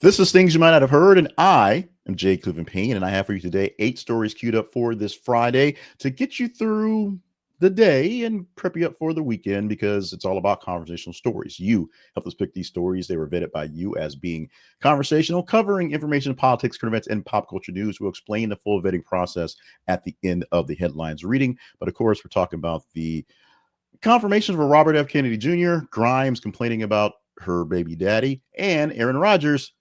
This is Things You Might Not Have Heard, and I am Jay Cleveland Payne, and I have for you today 8 stories queued up for this Friday to get you through the day and prep you up for the weekend because it's all about conversational stories. You helped us pick these stories. They were vetted by you as being conversational, covering information, politics, current events, and pop culture news. We'll explain the full vetting process at the end of the headlines reading. But of course, we're talking about the confirmation for Robert F. Kennedy Jr., Grimes complaining about her baby daddy, and Aaron Rodgers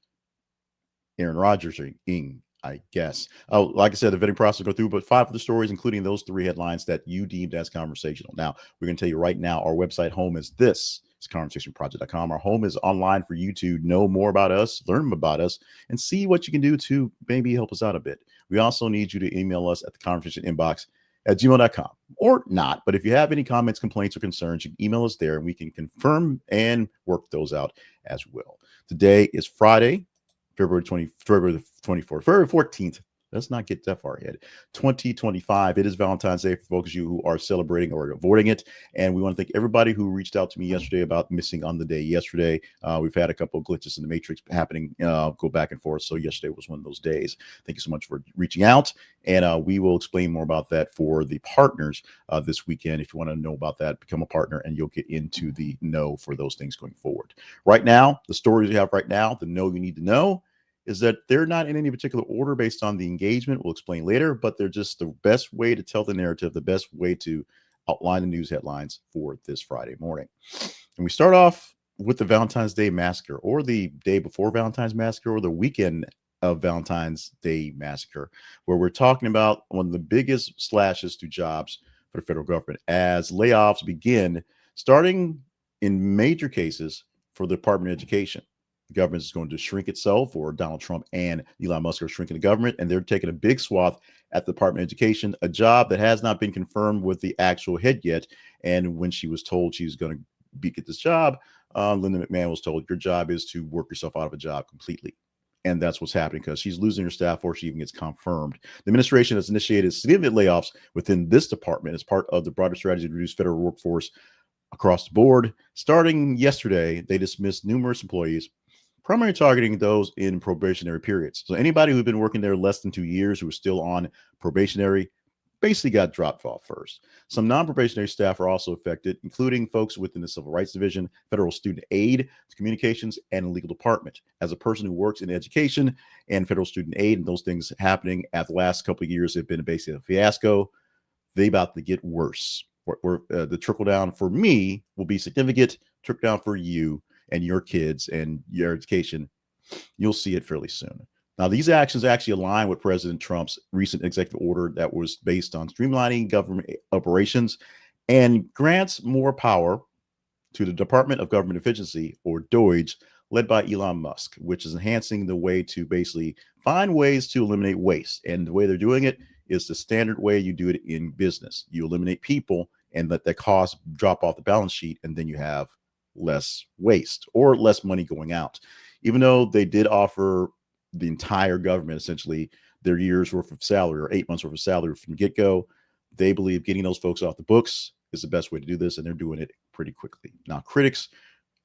or Ing, I guess. Like I said, the vetting process will go through, but 5 of the stories, including those 3 headlines that you deemed as conversational. Now, we're going to tell you right now, our website home is this. It's conversationproject.com. Our home is online for you to know more about us, learn about us, and see what you can do to maybe help us out a bit. We also need you to email us at the conversation inbox at gmail.com or not. But if you have any comments, complaints, or concerns, you can email us there and we can confirm and work those out as well. Today is Friday, February 24th, February 14th. Let's not get that far ahead. 2025. It is Valentine's Day for folks of you who are celebrating or avoiding it. And we want to thank everybody who reached out to me yesterday about missing on the day yesterday. We've had a couple of glitches in the matrix happening, go back and forth. So yesterday was one of those days. Thank you so much for reaching out. And we will explain more about that for the partners this weekend. If you want to know about that, become a partner and you'll get into the know for those things going forward. Right now, the stories we have right now, the know you need to know, is that they're not in any particular order based on the engagement. We'll explain later, but they're just the best way to tell the narrative, the best way to outline the news headlines for this Friday morning. And we start off with the Valentine's Day massacre, or the day before Valentine's massacre, or the weekend of Valentine's Day massacre, where we're talking about one of the biggest slashes to jobs for the federal government as layoffs begin, starting in major cases for the Department of Education. The government is going to shrink itself, or Donald Trump and Elon Musk are shrinking the government, and they're taking a big swath at the Department of Education, a job that has not been confirmed with the actual head yet. And when she was told she was going to get this job, Linda McMahon was told, your job is to work yourself out of a job completely. And that's what's happening because she's losing her staff before she even gets confirmed. The administration has initiated significant layoffs within this department as part of the broader strategy to reduce federal workforce across the board. Starting yesterday, they dismissed numerous employees, primarily targeting those in probationary periods. So anybody who'd been working there less than 2 years who was still on probationary basically got dropped off first. Some non-probationary staff are also affected, including folks within the Civil Rights Division, Federal Student Aid, Communications, and Legal Department. As a person who works in education and Federal Student Aid, and those things happening at the last couple of years have been basically a fiasco, they about to get worse. The trickle down for me will be significant. Trickle down for you and your kids and your education, you'll see it fairly soon. Now, these actions actually align with President Trump's recent executive order that was based on streamlining government operations and grants more power to the Department of Government Efficiency, or DOGE, led by Elon Musk, which is enhancing the way to basically find ways to eliminate waste. And the way they're doing it is the standard way you do it in business. You eliminate people and let that cost drop off the balance sheet, and then you have less waste or less money going out. Even though they did offer the entire government essentially their year's worth of salary or 8 months worth of salary from the get-go, they believe getting those folks off the books is the best way to do this, and they're doing it pretty quickly. Now, critics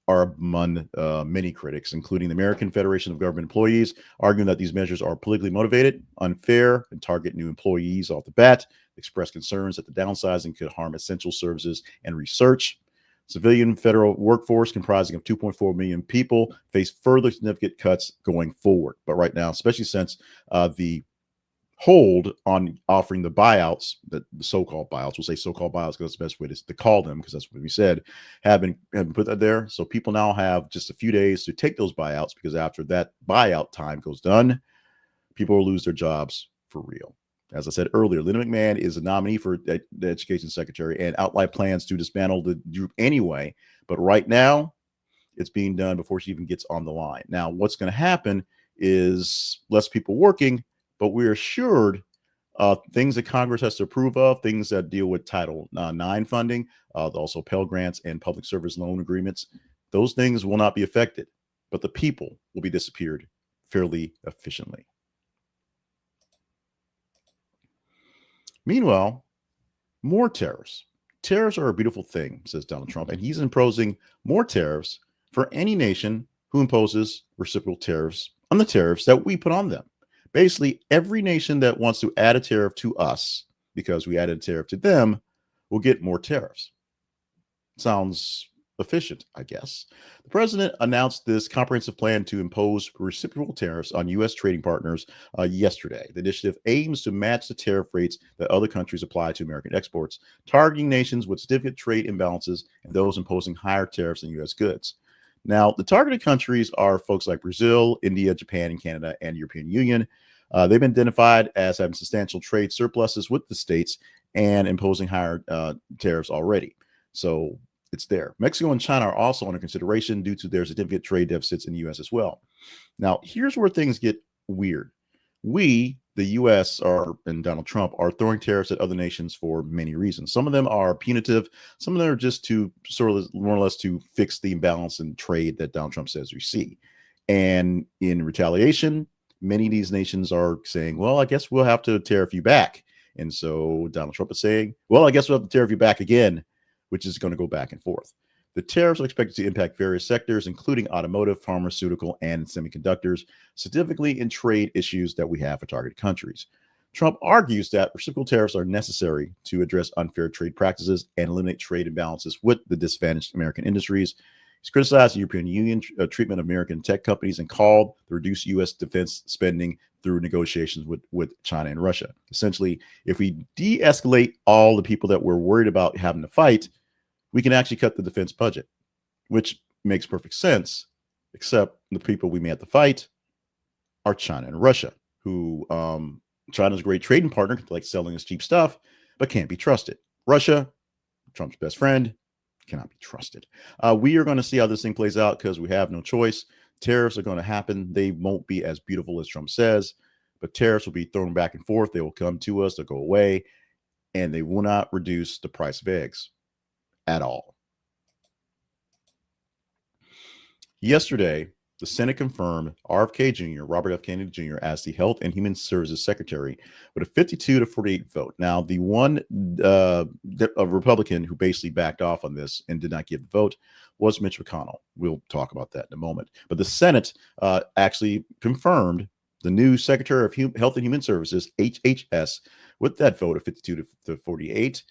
are among many critics, including the American Federation of Government Employees, arguing that these measures are politically motivated, unfair, and target new employees off the bat, express concerns that the downsizing could harm essential services and research. Civilian federal workforce comprising of 2.4 million people face further significant cuts going forward. But right now, especially since the hold on offering the buyouts, the so-called buyouts, we'll say so-called buyouts because that's the best way to call them, because that's what we said, have been put that there. So people now have just a few days to take those buyouts, because after that buyout time goes done, people will lose their jobs for real. As I said earlier, Linda McMahon is a nominee for the Education Secretary and outlined plans to dismantle the group anyway. But right now, it's being done before she even gets on the line. Now, what's going to happen is less people working, but we're assured things that Congress has to approve of, things that deal with Title IX funding, also Pell Grants and public service loan agreements, those things will not be affected, but the people will be disappeared fairly efficiently. Meanwhile, more tariffs. Tariffs are a beautiful thing, says Donald Trump, and he's imposing more tariffs for any nation who imposes reciprocal tariffs on the tariffs that we put on them. Basically, every nation that wants to add a tariff to us because we added a tariff to them will get more tariffs. Sounds efficient, I guess. The president announced this comprehensive plan to impose reciprocal tariffs on U.S. trading partners yesterday. The initiative aims to match the tariff rates that other countries apply to American exports, targeting nations with significant trade imbalances and those imposing higher tariffs on U.S. goods. Now, the targeted countries are folks like Brazil, India, Japan, and Canada, and European Union. They've been identified as having substantial trade surpluses with the states and imposing higher tariffs already. So it's there. Mexico and China are also under consideration due to their significant trade deficits in the U.S. as well. Now, here's where things get weird. We, the U.S., and Donald Trump are throwing tariffs at other nations for many reasons. Some of them are punitive. Some of them are just to sort of more or less to fix the imbalance in trade that Donald Trump says we see. And in retaliation, many of these nations are saying, well, I guess we'll have to tariff you back. And so Donald Trump is saying, well, I guess we'll have to tariff you back again, which is going to go back and forth. The tariffs are expected to impact various sectors, including automotive, pharmaceutical, and semiconductors, significantly in trade issues that we have for targeted countries. Trump argues that reciprocal tariffs are necessary to address unfair trade practices and eliminate trade imbalances with the disadvantaged American industries. He's criticized the European Union treatment of American tech companies and called the reduced U.S. defense spending through negotiations with China and Russia. Essentially, if we de-escalate all the people that we're worried about having to fight, we can actually cut the defense budget, which makes perfect sense, except the people we may have to fight are China and Russia, who China's a great trading partner, like selling us cheap stuff, but can't be trusted. Russia, Trump's best friend, cannot be trusted. We are going to see how this thing plays out because we have no choice. Tariffs are going to happen. They won't be as beautiful as Trump says, but tariffs will be thrown back and forth. They will come to us, they'll go away, and they will not reduce the price of eggs at all. Yesterday, the Senate confirmed RFK Jr., Robert F. Kennedy Jr., as the Health and Human Services Secretary with a 52 to 48 vote. Now, the one a Republican who basically backed off on this and did not give the vote was Mitch McConnell. We'll talk about that in a moment. But the Senate actually confirmed the new Secretary of Health and Human Services, HHS, with that vote of 52 to 48,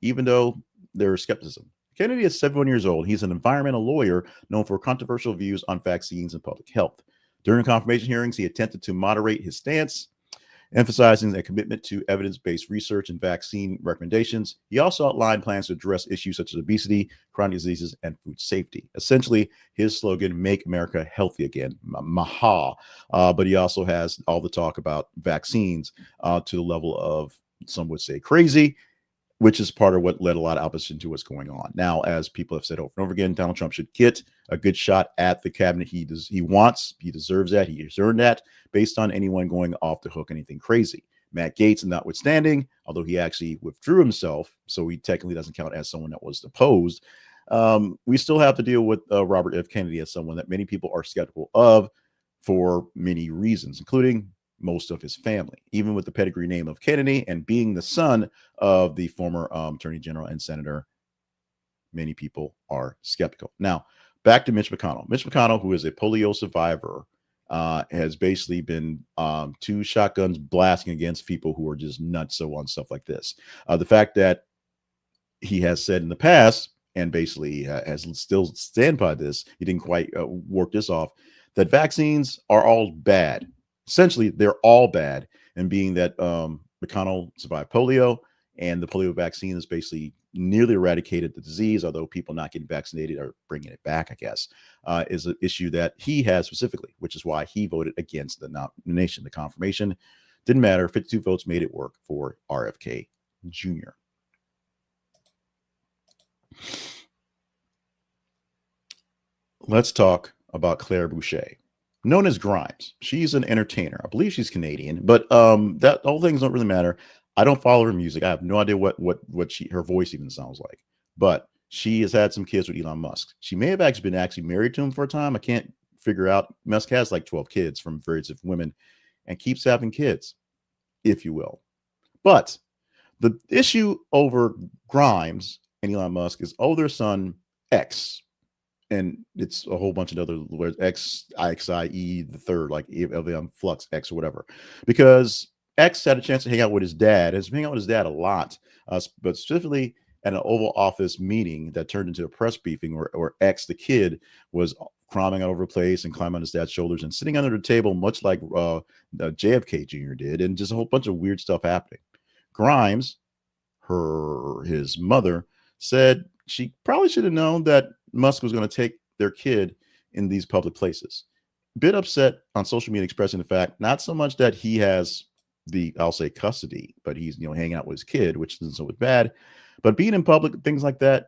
even though there is skepticism. Kennedy is 71 years old. He's an environmental lawyer known for controversial views on vaccines and public health. During confirmation hearings, he attempted to moderate his stance, emphasizing a commitment to evidence-based research and vaccine recommendations. He also outlined plans to address issues such as obesity, chronic diseases, and food safety. Essentially, his slogan, "Make America Healthy Again," maha. But he also has all the talk about vaccines to the level of, some would say, crazy, which is part of what led a lot of opposition to what's going on. Now, as people have said over and over again, Donald Trump should get a good shot at the cabinet he wants. He deserves that. He has earned that based on anyone going off the hook, anything crazy. Matt Gaetz, notwithstanding, although he actually withdrew himself, so he technically doesn't count as someone that was deposed, we still have to deal with Robert F. Kennedy as someone that many people are skeptical of for many reasons, including most of his family, even with the pedigree name of Kennedy and being the son of the former attorney general and senator. Many people are skeptical. Now, back to Mitch McConnell. Mitch McConnell, who is a polio survivor, has basically been two shotguns blasting against people who are just nuts on stuff like this. The fact that he has said in the past, and basically has still stand by this, he didn't quite work this off, that vaccines are all bad. Essentially, they're all bad. And being that McConnell survived polio, and the polio vaccine has basically nearly eradicated the disease, although people not getting vaccinated are bringing it back, I guess, is an issue that he has specifically, which is why he voted against the nomination. The confirmation didn't matter. 52 votes made it work for RFK Jr. Let's talk about Claire Boucher, known as Grimes. She's an entertainer. I believe she's Canadian, but that all things don't really matter. I don't follow her music. I have no idea what her voice even sounds like. But she has had some kids with Elon Musk. She may have actually been married to him for a time. I can't figure out. Musk has like 12 kids from various different women and keeps having kids, if you will. But the issue over Grimes and Elon Musk is, their son X, and it's a whole bunch of other words, I-X-I-E the third, like flux X or whatever, because X had a chance to hang out with his dad. Has been hanging out with his dad a lot, but specifically at an Oval Office meeting that turned into a press briefing, where X, the kid, was crawling all over the place and climbing on his dad's shoulders and sitting under the table, much like JFK Jr. did, and just a whole bunch of weird stuff happening. Grimes, his mother, said she probably should have known that Musk was going to take their kid in these public places. Bit upset on social media, expressing the fact not so much that he has the, I'll say, custody, but he's hanging out with his kid, which isn't so bad. But being in public, things like that,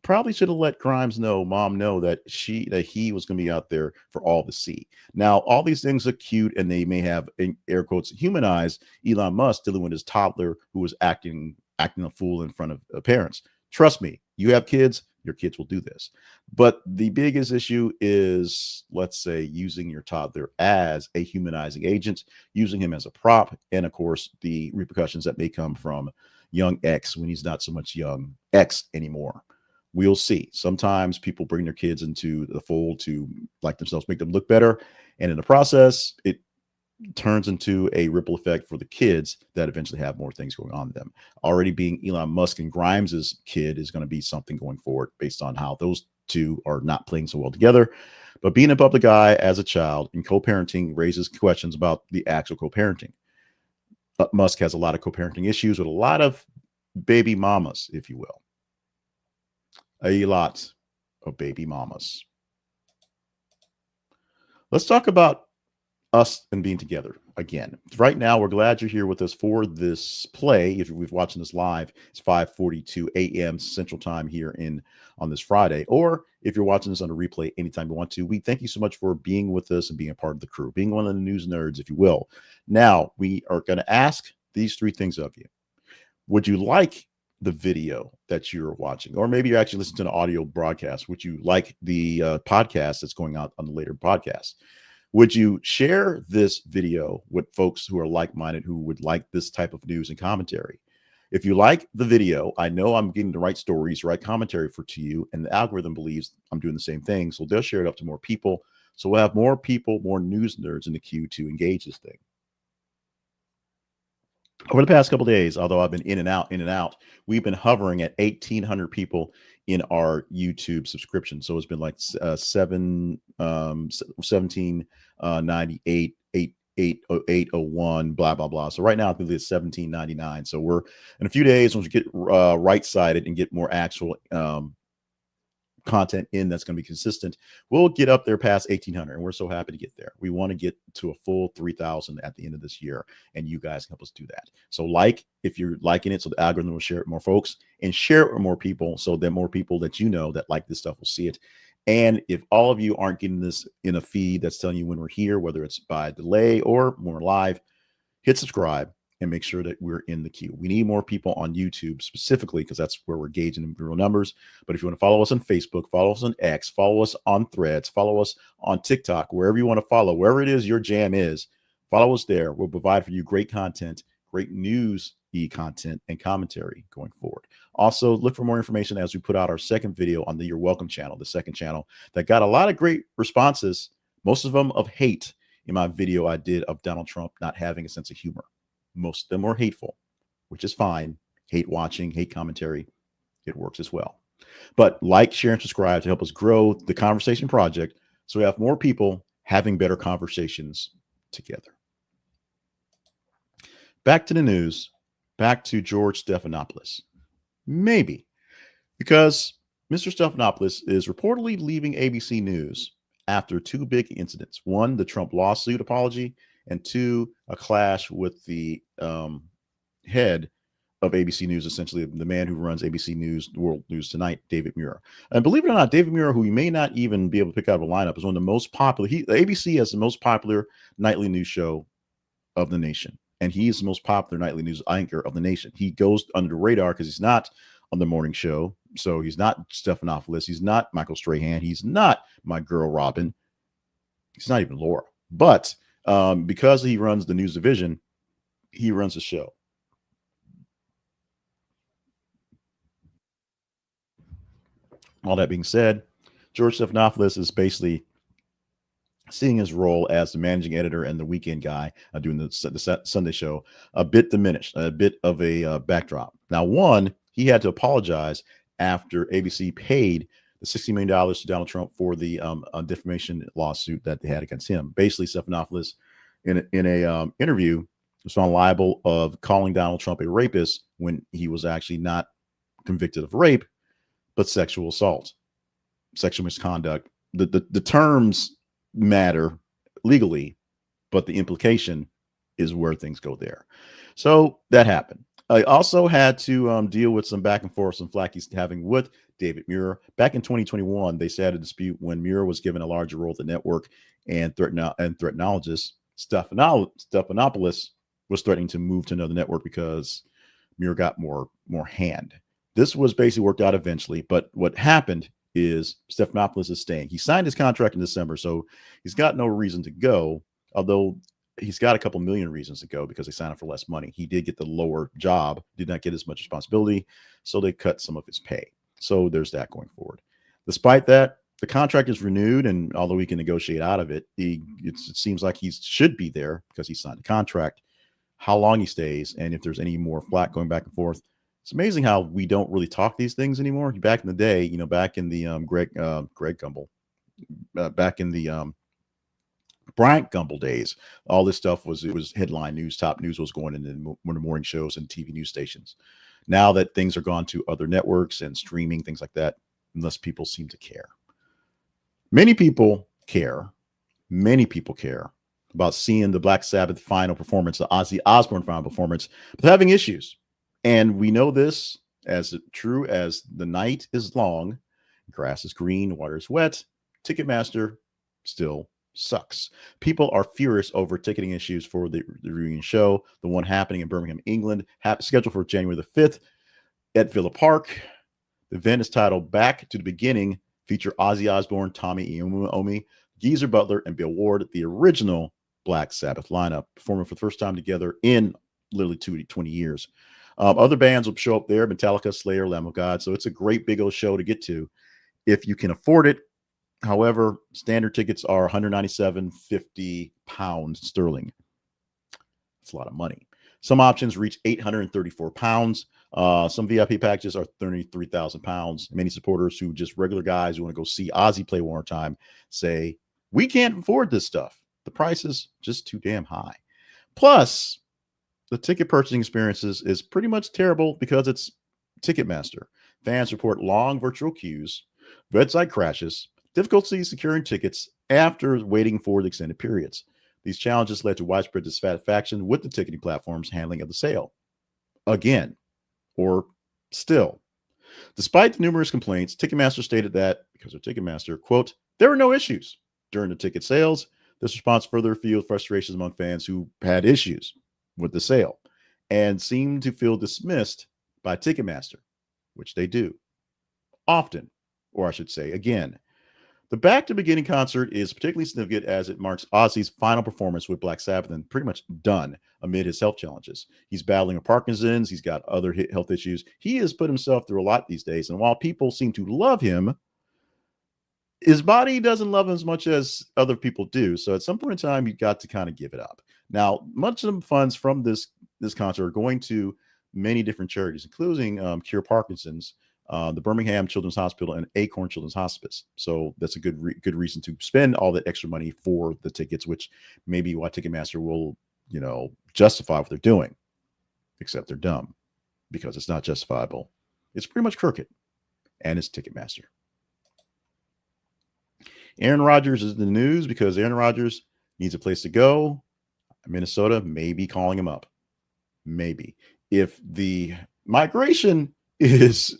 probably should have let mom know that he was going to be out there for all to see. Now, all these things are cute, and they may have, in air quotes, humanized Elon Musk dealing with his toddler who was acting a fool in front of parents. Trust me, you have kids, your kids will do this. But the biggest issue is, let's say, using your toddler as a humanizing agent, using him as a prop, and of course, the repercussions that may come from young X when he's not so much young X anymore. We'll see. Sometimes people bring their kids into the fold to like themselves, make them look better. And in the process, it turns into a ripple effect for the kids that eventually have more things going on with them. Already being Elon Musk and Grimes's kid is going to be something going forward based on how those two are not playing so well together. But being a public eye as a child and co-parenting raises questions about the actual co-parenting. Musk has a lot of co-parenting issues with a lot of baby mamas, if you will. A lot of baby mamas. Let's talk about us and being together again. Right now, we're glad you're here with us for this play. If you're watching this live, it's 5:42 a.m. Central Time here on this Friday. Or if you're watching this on a replay anytime you want to, we thank you so much for being with us and being a part of the crew, being one of the news nerds, if you will. Now, we are going to ask these three things of you. Would you like the video that you're watching, or maybe you're actually listening to an audio broadcast? Would you like the podcast that's going out on the later podcast? Would you share this video with folks who are like-minded, who would like this type of news and commentary? If you like the video, I know I'm getting the right stories, right commentary to you, and the algorithm believes I'm doing the same thing, so they'll share it up to more people. So we'll have more people, more news nerds in the queue to engage this thing. Over the past couple of days, although I've been in and out, we've been hovering at 1,800 people in our YouTube subscription. So it's been like 1798, 801, blah blah blah. So right now I think it's 1799. So we're in a few days once we get right sided and get more actual content in that's going to be consistent, we'll get up there past 1,800, and we're so happy to get there. We want to get to a full 3,000 at the end of this year, and you guys can help us do that. So if you're liking it, so the algorithm will share it with more folks, and share it with more people, so that more people that you know that like this stuff will see it. And if all of you aren't getting this in a feed that's telling you when we're here, whether it's by delay or when we're live, hit subscribe and make sure that we're in the queue. We need more people on YouTube specifically because that's where we're gauging the real numbers. But if you want to follow us on Facebook, follow us on X, follow us on Threads, follow us on TikTok, wherever you want to follow, wherever it is your jam is, follow us there. We'll provide for you great content, great news content, and commentary going forward. Also, look for more information as we put out our second video on the You're Welcome channel, the second channel that got a lot of great responses, most of them of hate, in my video I did of Donald Trump not having a sense of humor. Most of them are hateful, which is fine. Hate watching, hate commentary, it works as well. But like, share, and subscribe to help us grow the Conversation Project so we have more people having better conversations together. Back to the news, back to George Stephanopoulos. Maybe, because Mr. Stephanopoulos is reportedly leaving ABC News after two big incidents. One, the Trump lawsuit apology, and two, a clash with the head of ABC News, essentially the man who runs ABC News, World News Tonight, David Muir. And believe it or not, David Muir, who you may not even be able to pick out of a lineup, is one of the most popular. ABC has the most popular nightly news show of the nation, and he is the most popular nightly news anchor of the nation. He goes under the radar because he's not on the morning show. So he's not Stephanopoulos. He's not Michael Strahan. He's not my girl Robin. He's not even Laura. But because he runs the news division, he runs the show. All that being said, George Stephanopoulos is basically seeing his role as the managing editor and the weekend guy doing the Sunday show a bit diminished, a bit of a backdrop. Now, one, he had to apologize after ABC paid the $60 million to Donald Trump for the defamation lawsuit that they had against him. Basically, Stephanopoulos, in a interview, was found liable of calling Donald Trump a rapist when he was actually not convicted of rape, but sexual assault, sexual misconduct. The terms matter legally, but the implication is where things go there. So that happened. I also had to deal with some back and forth, some flack he's having with David Muir. Back in 2021, they had a dispute when Muir was given a larger role at the network, and threatologist Stephanopoulos was threatening to move to another network because Muir got more hand. This was basically worked out eventually, but what happened is Stephanopoulos is staying. He signed his contract in December, so he's got no reason to go, although he's got a couple million reasons to go because they signed him for less money. He did get the lower job, did not get as much responsibility, so they cut some of his pay. So there's that going forward. Despite that, the contract is renewed, and although he can negotiate out of it, it seems like he should be there because he signed the contract. How long he stays, and if there's any more flack going back and forth, it's amazing how we don't really talk these things anymore. Back in the day, back in the Greg Gumbel, back in the Bryant Gumbel days, all this stuff was headline news, top news was going in the morning shows and TV news stations. Now that things are gone to other networks and streaming, things like that, less people seem to care. Many people care. Many people care about seeing the Black Sabbath final performance, the Ozzy Osbourne final performance, but having issues. And we know this as true as the night is long, grass is green, water is wet, Ticketmaster still sucks. People are furious over ticketing issues for the reunion show, the one happening in Birmingham, England, scheduled for January the 5th at Villa Park. The event is titled Back to the Beginning, feature Ozzy Osbourne, Tommy Iommi, Geezer Butler, and Bill Ward, the original Black Sabbath lineup, performing for the first time together in literally 20 years. Other bands will show up there, Metallica, Slayer, Lamb of God. So it's a great big old show to get to if you can afford it. However, standard tickets are 197.50 pounds sterling. That's a lot of money. Some options reach 834 pounds. Some VIP packages are 33,000 pounds. Many supporters who just regular guys who want to go see Ozzy play one more time say, we can't afford this stuff. The price is just too damn high. Plus, the ticket purchasing experiences is pretty much terrible because it's Ticketmaster. Fans report long virtual queues, website crashes, difficulty securing tickets after waiting for the extended periods. These challenges led to widespread dissatisfaction with the ticketing platform's handling of the sale. Again, or still. Despite the numerous complaints, Ticketmaster stated that, because of Ticketmaster, quote, there were no issues during the ticket sales. This response further fueled frustrations among fans who had issues with the sale and seemed to feel dismissed by Ticketmaster, which they do often, or I should say again. The Back to Beginning concert is particularly significant as it marks Ozzy's final performance with Black Sabbath and pretty much done amid his health challenges. He's battling a Parkinson's. He's got other health issues. He has put himself through a lot these days. And while people seem to love him, his body doesn't love him as much as other people do. So at some point in time, you got to kind of give it up. Now, much of the funds from this concert are going to many different charities, including Cure Parkinson's, the Birmingham Children's Hospital, and Acorn Children's Hospice. So that's a good reason to spend all that extra money for the tickets, which maybe why Ticketmaster will, justify what they're doing, except they're dumb because it's not justifiable. It's pretty much crooked, and it's Ticketmaster. Aaron Rodgers is in the news because Aaron Rodgers needs a place to go. Minnesota may be calling him up. Maybe. If the migration is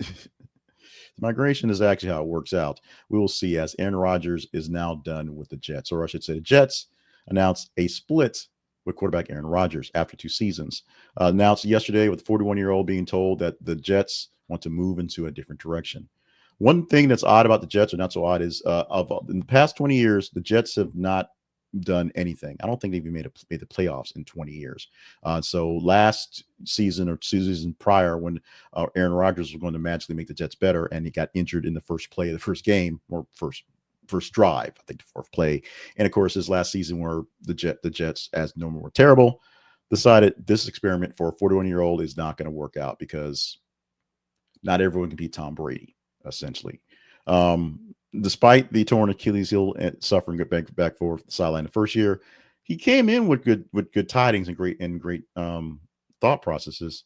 actually how it works out, we will see, as Aaron Rodgers is now done with the Jets, or I should say the Jets announced a split with quarterback Aaron Rodgers after 2 seasons. Announced yesterday with the 41-year-old being told that the Jets want to move into a different direction. One thing that's odd about the Jets, or not so odd, is in the past 20 years, the Jets have not done anything. I don't think they've even made the playoffs in 20 years. So last season or 2 seasons prior, when Aaron Rodgers was going to magically make the Jets better, and he got injured in the first play of the first game, or first drive, I think the fourth play. And of course, this last season where the Jets, as normal, were terrible, decided this experiment for a 41-year-old is not going to work out, because not everyone can beat Tom Brady, essentially. Despite the torn Achilles heel and suffering back forward the sideline the first year, he came in with good tidings and great thought processes.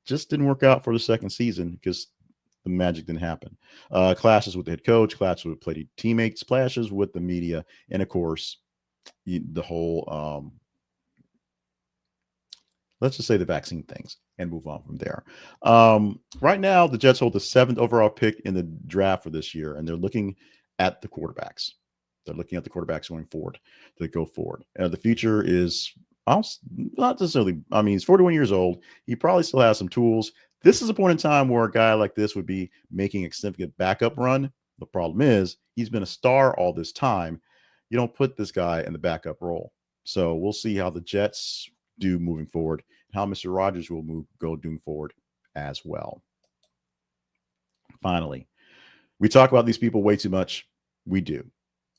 Just didn't work out for the second season because the magic didn't happen. Clashes with the head coach, clashes with played teammates, clashes with the media, and of course, the whole let's just say the vaccine things and move on from there. Right now, the Jets hold the 7th overall pick in the draft for this year, and they're looking at the quarterbacks. They're looking at the quarterbacks going forward. The future is not necessarily, I mean, he's 41 years old. He probably still has some tools. This is a point in time where a guy like this would be making a significant backup run. The problem is he's been a star all this time. You don't put this guy in the backup role. So we'll see how the Jets do moving forward, how Mr. Rodgers will go doing forward as well. Finally, we talk about these people way too much. We do.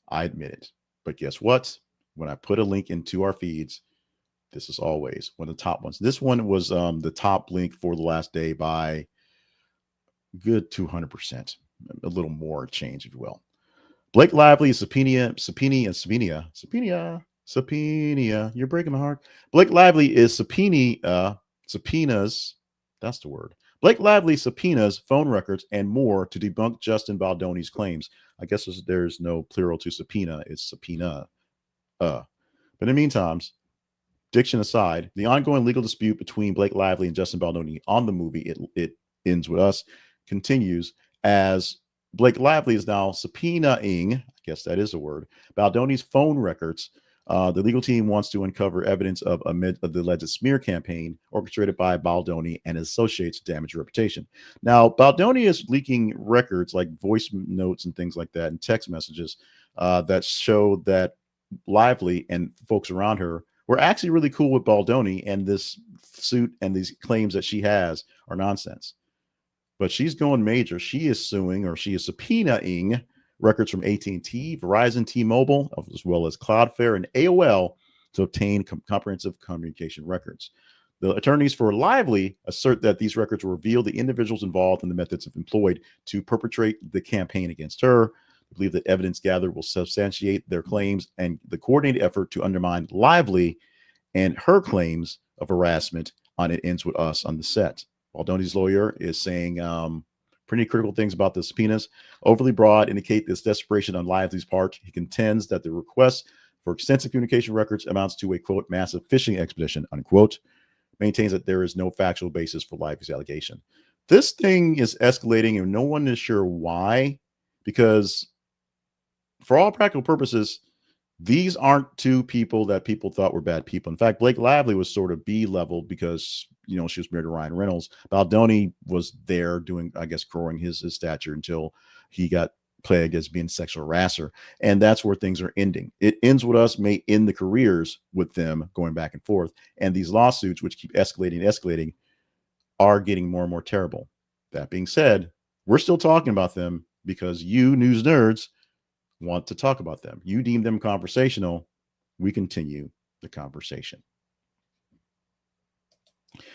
I admit it. But guess what? When I put a link into our feeds, this is always one of the top ones. This one was the top link for the last day by good 200%, a little more change, if you will. Blake Lively is subpoena. You're breaking my heart. Blake Lively is subpoenas. That's the word. Blake Lively subpoenas phone records and more to debunk Justin Baldoni's claims. I guess there's no plural to subpoena. It's subpoena. But in the meantime, diction aside, the ongoing legal dispute between Blake Lively and Justin Baldoni on the movie It Ends With Us continues, as Blake Lively is now subpoenaing, I guess that is a word, Baldoni's phone records. The legal team wants to uncover evidence of the alleged smear campaign orchestrated by Baldoni and his associates to damage reputation. Now, Baldoni is leaking records like voice notes and things like that, and text messages that show that Lively and folks around her were actually really cool with Baldoni, and this suit and these claims that she has are nonsense. But she's going major. She is suing, or she is subpoenaing, records from AT&T, Verizon, T-Mobile, as well as Cloudflare and AOL to obtain comprehensive communication records. The attorneys for Lively assert that these records will reveal the individuals involved and the methods employed to perpetrate the campaign against her. They believe that evidence gathered will substantiate their claims and the coordinated effort to undermine Lively and her claims of harassment on It Ends With Us on the set. Baldoni's lawyer is saying pretty critical things about the subpoenas. Overly broad indicate this desperation on Lively's part. He contends that the request for extensive communication records amounts to a, quote, massive fishing expedition, unquote. Maintains that there is no factual basis for Lively's allegation. This thing is escalating, and no one is sure why, because for all practical purposes, these aren't two people that people thought were bad people. In fact, Blake Lively was sort of B-level because, she was married to Ryan Reynolds. Baldoni was there doing, I guess, growing his stature until he got plagued as being a sexual harasser. And that's where things are ending. It Ends With Us may end the careers with them going back and forth. And these lawsuits, which keep escalating, are getting more and more terrible. That being said, we're still talking about them because you news nerds want to talk about them. You deem them conversational. We continue the conversation.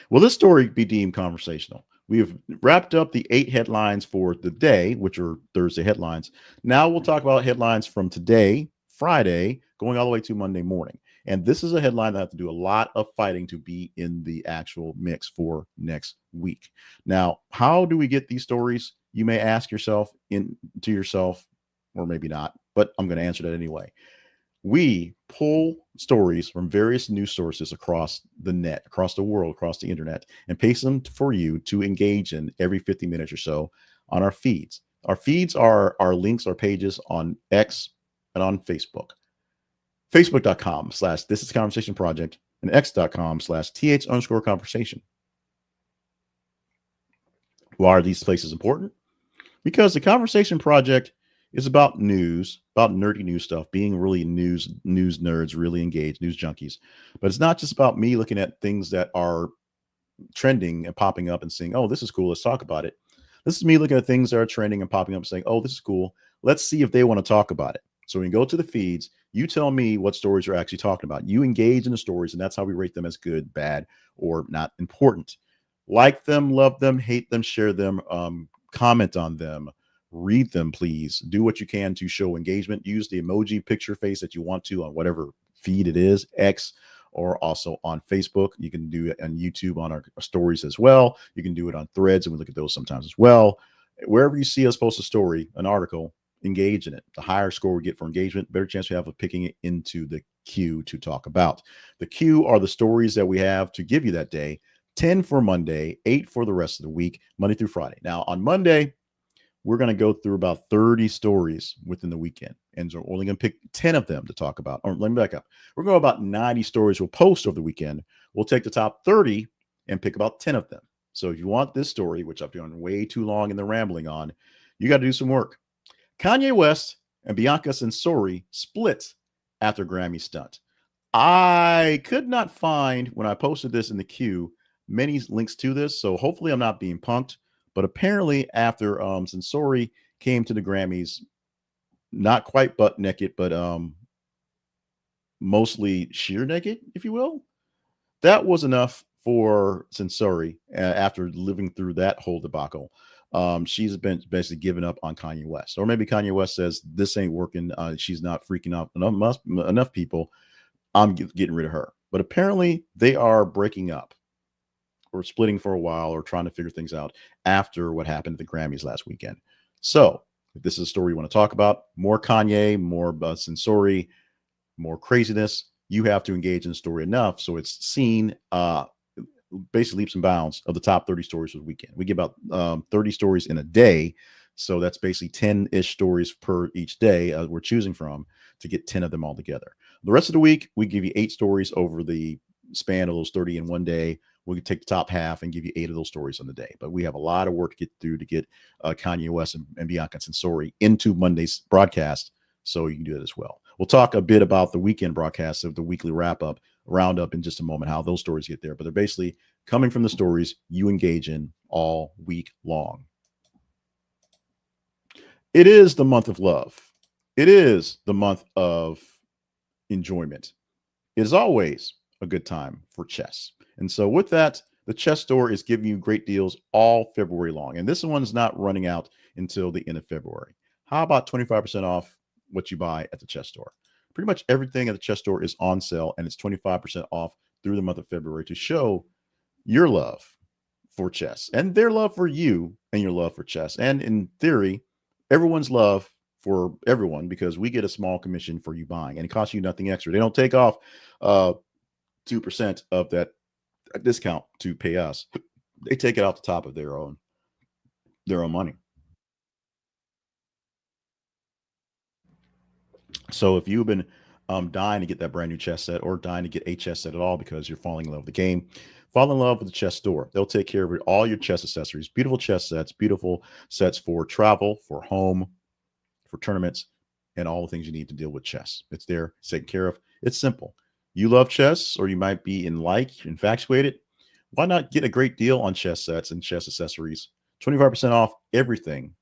Will this story be deemed conversational? We have wrapped up the 8 headlines for the day, which are Thursday headlines. Now we'll talk about headlines from today, Friday, going all the way to Monday morning. And this is a headline that I have to do a lot of fighting to be in the actual mix for next week. Now, how do we get these stories? You may ask yourself, or maybe not, but I'm going to answer that anyway. We pull stories from various news sources across the net, across the world, across the internet, and paste them for you to engage in every 50 minutes or so on our feeds. Our feeds are our links, our pages on X and on Facebook. Facebook.com/This Is Conversation Project and X.com/TH_conversation. Why are these places important? Because the Conversation Project is about news, about nerdy news stuff, being really news nerds, really engaged, news junkies. But it's not just about me looking at things that are trending and popping up and saying, "Oh, this is cool. Let's talk about it." This is me looking at things that are trending and popping up and saying, "Oh, this is cool. Let's see if they want to talk about it." So we can go to the feeds. You tell me what stories you're actually talking about. You engage in the stories, and that's how we rate them as good, bad, or not important. Like them, love them, hate them, share them, comment on them, read them, please. Do what you can to show engagement. Use the emoji picture face that you want to on whatever feed it is, X, or also on Facebook. You can do it on YouTube on our stories as well. You can do it on threads, and we look at those sometimes as well. Wherever you see us post a story, an article, engage in it. The higher score we get for engagement, better chance we have of picking it into the queue to talk about. The queue are the stories that we have to give you that day. 10 for Monday, 8 for the rest of the week, Monday through Friday. Now, on Monday, we're going to go through about 30 stories within the weekend. And so we're only going to pick 10 of them to talk about. Or let me back up. We're going to about 90 stories we'll post over the weekend. We'll take the top 30 and pick about 10 of them. So if you want this story, which I've done way too long in the rambling on, you got to do some work. Kanye West and Bianca Censori split after Grammy stunt. I could not find, when I posted this in the queue, many links to this. So hopefully I'm not being punked. But apparently after Censori came to the Grammys, not quite butt naked, but mostly sheer naked, if you will, that was enough for Censori after living through that whole debacle. She's been basically giving up on Kanye West. Or maybe Kanye West says, this ain't working. She's not freaking out enough people. I'm getting rid of her. But apparently they are breaking up or splitting for a while or trying to figure things out after what happened at the Grammys last weekend. So if this is a story you want to talk about, more Kanye, more Censori, more craziness, you have to engage in the story enough so it's seen basically leaps and bounds of the top 30 stories for the weekend. We get about 30 stories in a day. So that's basically 10-ish stories per each day we're choosing from to get 10 of them all together. The rest of the week, we give you 8 stories over the span of those 30 in one day. We can take the top half and give you 8 of those stories on the day. But we have a lot of work to get through to get Kanye West and Bianca Censori into Monday's broadcast. So you can do that as well. We'll talk a bit about the weekend broadcast of the weekly wrap-up, roundup in just a moment, how those stories get there. But they're basically coming from the stories you engage in all week long. It is the month of love. It is the month of enjoyment. It is always a good time for chess. And so with that, the chess store is giving you great deals all February long. And this one's not running out until the end of February. How about 25% off what you buy at the chess store? Pretty much everything at the chess store is on sale, and it's 25% off through the month of February to show your love for chess and their love for you and your love for chess. And in theory, everyone's love for everyone, because we get a small commission for you buying, and it costs you nothing extra. They don't take off 2% of that discount to pay us. They take it off the top of their own money. So if you've been dying to get that brand new chess set, or dying to get a chess set at all because you're falling in love with the game, fall in love with the chess store. They'll take care of all your chess accessories, beautiful chess sets, beautiful sets for travel, for home, for tournaments, and all the things you need to deal with chess. It's there, it's taken care of. It's simple. You love chess, or you might be infatuated. Why not get a great deal on chess sets and chess accessories? 25% off everything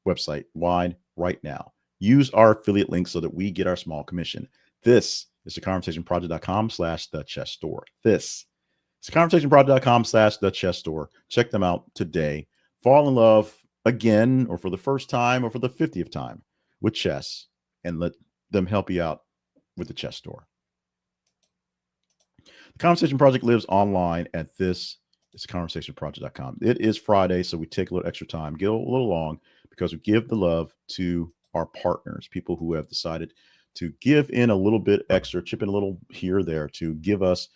website wide right now. Use our affiliate link so that we get our small commission. This is theconversationproject.com/the chess store. This is theconversationproject.com/the chess store. Check them out today. Fall in love again, or for the first time, or for the 50th time with chess, and let them help you out with the chess store. The Conversation Project lives online at this. It's conversationproject.com. It is Friday, so we take a little extra time, get a little long, because we give the love to our partners, people who have decided to give in a little bit extra, chip in a little here or there to give us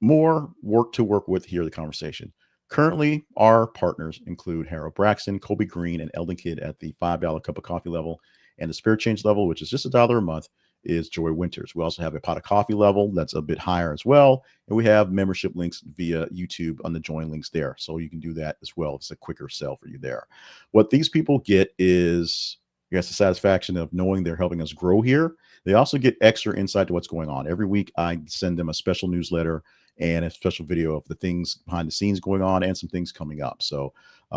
more work to work with here at the conversation. Currently, our partners include Harold Braxton, Kobe Green, and Eldon Kidd at the $5 cup of coffee level, and the Spirit Change level, which is just $1 a month, is Joy Winters. We also have a pot of coffee level that's a bit higher as well. And we have membership links via YouTube on the join links there. So you can do that as well. It's a quicker sell for you there. What these people get is You guys the satisfaction of knowing they're helping us grow here. They also get extra insight to what's going on. Every week, I send them a special newsletter and a special video of the things behind the scenes going on and some things coming up. So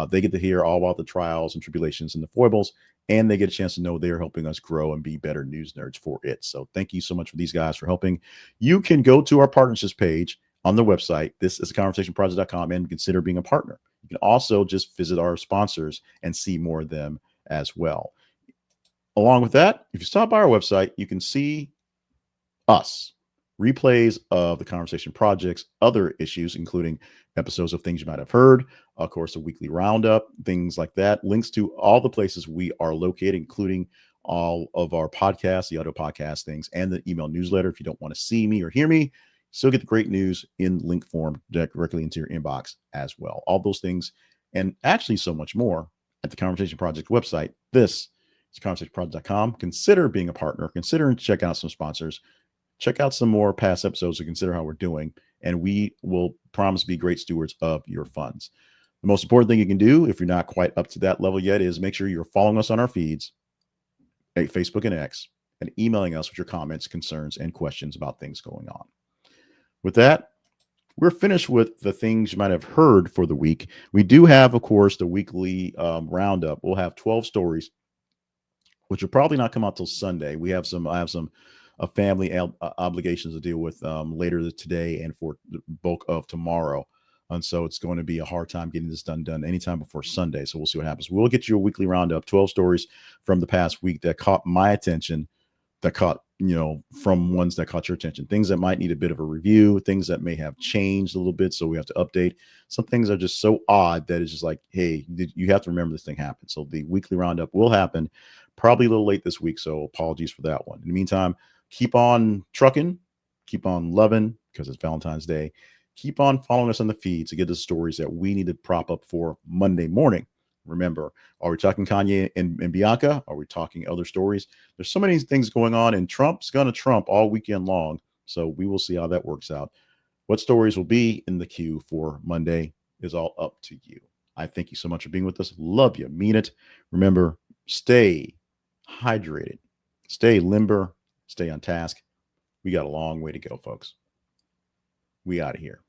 they get to hear all about the trials and tribulations and the foibles, and they get a chance to know they're helping us grow and be better news nerds for it. So thank you so much for these guys for helping. You can go to our partnerships page on the website. This is conversationproject.com and consider being a partner. You can also just visit our sponsors and see more of them as well. Along with that, if you stop by our website, you can see us, replays of the Conversation Project's other issues, including episodes of things you might have heard, of course, a weekly roundup, things like that, links to all the places we are located, including all of our podcasts, the audio podcast things, and the email newsletter. If you don't want to see me or hear me, still get the great news in link form directly into your inbox as well. All those things, and actually so much more at the Conversation Project website. This is conversationproject.com. Consider being a partner. Consider checking out some sponsors. Check out some more past episodes to consider how we're doing, and we will promise to be great stewards of your funds. The most important thing you can do, if you're not quite up to that level yet, is make sure you're following us on our feeds, at Facebook and X, and emailing us with your comments, concerns, and questions about things going on. With that, we're finished with the things you might have heard for the week. We do have, of course, the weekly roundup. We'll have 12 stories, which will probably not come out till Sunday. I have some family obligations to deal with later today and for the bulk of tomorrow. And so it's going to be a hard time getting this done anytime before Sunday. So we'll see what happens. We'll get you a weekly roundup, 12 stories from the past week that caught my attention, that caught, from ones that caught your attention, things that might need a bit of a review, things that may have changed a little bit. So we have to update. Some things are just so odd that it's just like, hey, you have to remember this thing happened. So the weekly roundup will happen probably a little late this week. So apologies for that one. In the meantime, keep on trucking, keep on loving, because it's Valentine's Day. Keep on following us on the feed to get the stories that we need to prop up for Monday morning. Remember, are we talking Kanye and Bianca? Are we talking other stories? There's so many things going on, and Trump's going to Trump all weekend long. So we will see how that works out. What stories will be in the queue for Monday is all up to you. I thank you so much for being with us. Love you. Mean it. Remember, stay hydrated, stay limber, stay on task. We got a long way to go, folks. We out of here.